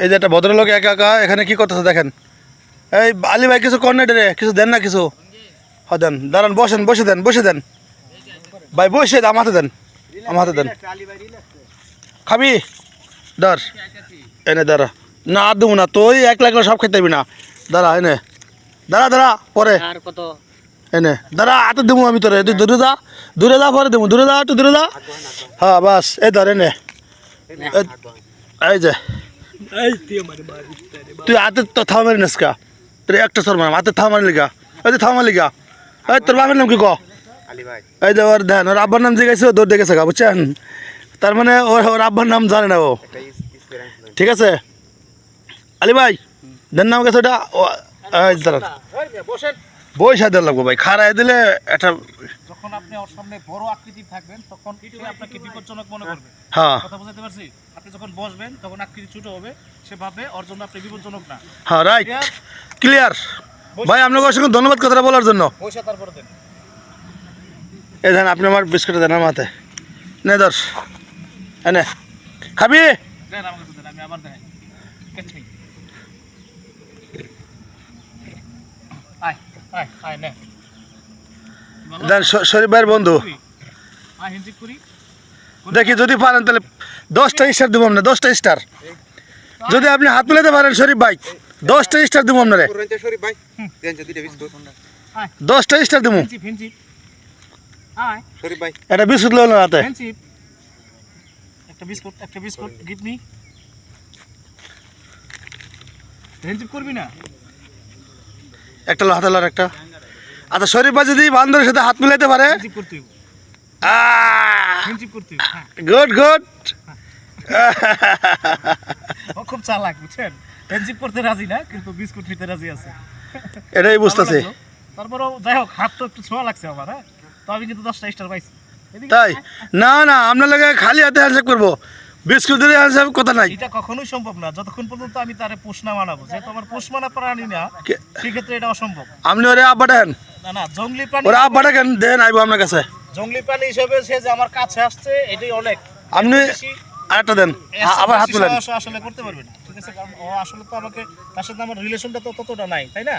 এই যে একটা ভদ্রলোক একা একা এখানে কি করতেছে দেখেন। এই আলী ভাই কিছু কর্নেটারে কিছু দেন না কিছু। হ্যাঁ দেন, দাঁড়ান, বসেন, বসে দেন ভাই, বসে আমার হাতে দেন, আমার হাতে দেন। খাবি ধর, এনে দাঁড়া। না আর দেবো না, তুই এক লাখ সব খেতে পারবি না। দাঁড়া এনে, দাঁড়া পরে এনে দাঁড়া, হাতে দেবো আমি তোরে। তুই দূরে যা পরে দেবো, একটু দূরে যা। হ্যাঁ বাস, এই ধর এনে। এই যে তুই হাতে তো থাও মারি নাসকা, তোর একটা সর মার হাতে থাও মারি লিগা। এই যে থাও মারি লিগা। এই তোর বাপের নাম কি ক? এই যে ওর দেন, ওর আব্বার নাম জিজ্ঞাসা দৌড় দেখেছে গা, বুঝছেন? তার মানে ওর আব্বার নাম জানে না ও। ঠিক আছে আলী ভাই, দেন নাম গেছে ওটা। বইসা দেওয়া লাগবো ভাই, খাড়ায় দিলে একটা যখন আপনি ওর সামনে বড় আকৃতির থাকবেন তখন সে আপনাকে বিপজ্জনক মনে করবে। হ্যাঁ কথা বুঝতে পারছি? আপনি যখন বসবেন তখন আকৃতি ছোট হবে, সে ভাবে ওর জন্য আপনি বিপজ্জনক না। হ্যাঁ রাইট, ক্লিয়ার ভাই। আপনাকে অসংখ্য ধন্যবাদ কথাটা বলার জন্য। পয়সা তারপরে দেন। এই দেন, আপনি আমার বিস্কুট দেন আমার হাতে। নে ধর, এনে খাবি? দেন আমার কাছে দেন, আমি আবার দেখাই। আয় আয় আয় নে। দেন, শরীফ ভাইয়ের বন্ধু। আয় হিন্দি করি। দেখি যদি পারেন তাহলে 10টা স্টার দেবো আপনার, 10টা স্টার। যদি আপনি হাত মিলাতে পারেন শরীফ ভাই, 10টা স্টার দেবো আপনারে। 10টা স্টার দেবো। একটা বিস্কুট লো না হাতে। একটা বিস্কুট গিভ মি। হেনচিপ করবি না? একটা লো হাতে, লো একটা। আচ্ছা শরীফ ভাই যদি বান্দরের সাথে হাত মিলাতে পারে, হেনচিপ করতে হবে। হেনচিপ করতে হবে। Good good. ও খুব চালাক, বুঝছেন? হেনচিপ করতে রাজি না, কিন্তু বিস্কুট নিতে রাজি আছে। এটাই বুঝতেছি। তারপরেও যাই হোক, হাত তো একটু ছোঁয়া লাগছে আমার। হ্যাঁ, তো আমি কিন্তু 10টা স্টার পাইছি। তাই না না, আপনার লাগে খালি হাতে হ্যান্ডশেক করবো, বিস্কুট দিলে হ্যান্ডশেক কথা নাই। এটা কখনোই সম্ভব না যতক্ষণ পর্যন্ত আমি তারে পোষ না মানাবো। যেহেতু আমার পোষ মানা প্রাণী না, সেক্ষেত্রে এটা অসম্ভব। আপনি ওরে আব্বা ডাকেন, না না, জঙ্গলি প্রাণী, ওরা আব্বা ডাকেন, দেন আইবো আপনার কাছে। জঙ্গলি প্রাণী হিসেবে সে যে আমার কাছে আসছে এটাই অনেক। আপনি আরেকটা দেন, আবার হাত মিলান। আসলে করতে পারবে না, ঠিক আছে? কারণ ও আসলে তো আমাকে, তার সাথে আমার রিলেশনটা তো ততটা নাই, তাই না?